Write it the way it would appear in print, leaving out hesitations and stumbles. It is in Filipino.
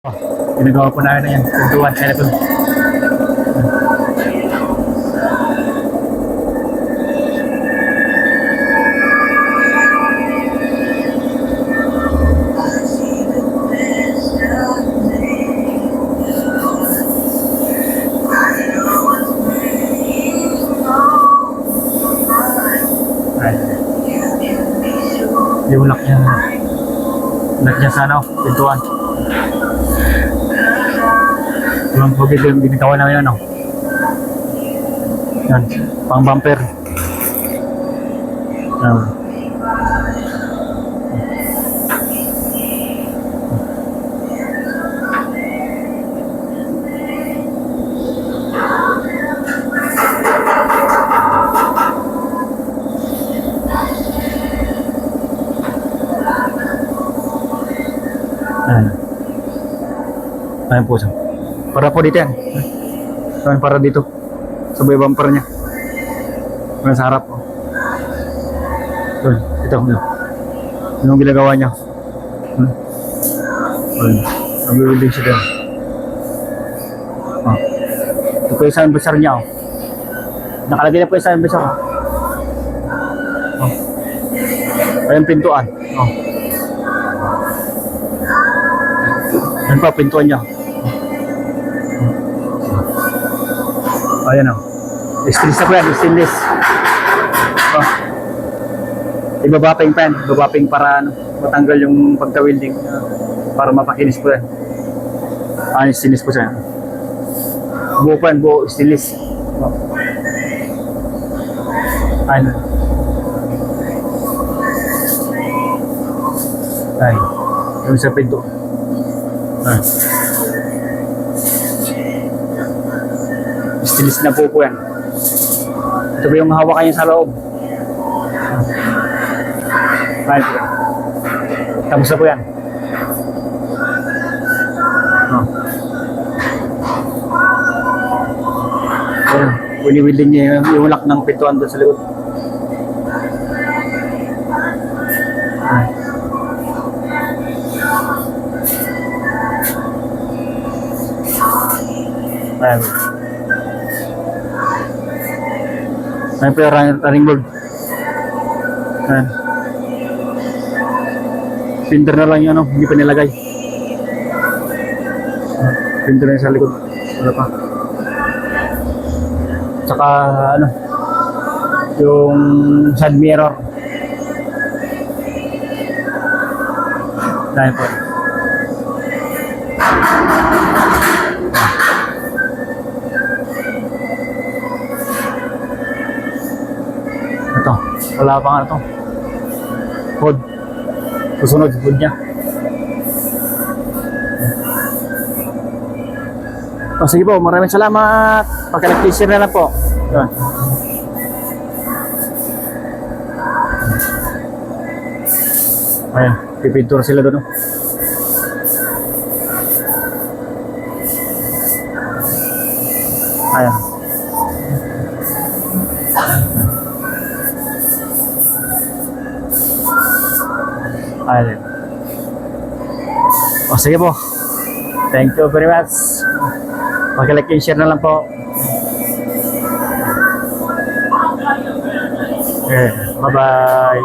Oh, ginagawa po namin na yan. Pintuan, skeleton. Ay. Yung lock niya. Lock niya sa ano, pintuan. Yung pagkita yung ginagawa namin ano. Yan, pang bumper. Ayan po siya. Para po dito yan. Ayan, para dito. Sabay bumper niya. Ayan sa harap. Ayan, ito. Yung ginagawa niya. Ayan. Nag-building siya din. Ito po yung isang basar niya. Nakalagay na po yung isang basar. Ayan pintuan. Ayan pa, pintuan niya. Ayan o. Stainless na po yan, stainless. Ibabaping pa yan. Ibabaping para ano, matanggal yung pagka-welding. Para mapakinis po yan. Stainless po siya. Buo po yan, buo, stainless. Ayan. Ayan. Yung sa pinto. Ayan. Stainless na po yan. Ito ba yung hawakan niya sa loob? Ayan po. Tapos na po yan. Ayan. Wini-wielding niya yung lock ng pintuan doon sa likod. Ayan. Ayan. Ayan po yung running board. Ayan. Pinter na lang yun, ano? Hindi pa nilagay. Pinter na sa likod. Wala pa. Tsaka, ano, yung side mirror. Ayan po. Ito, wala pa nga ito. Hood. Susunod hood niya. Sige po, maraming salamat. Pagka-share na lang po. Yan. Ayan, pipintura sila doon. Ayan. Ayan. Sige po. Thank you very much. Pag-like and share na lang po. Okay, bye-bye.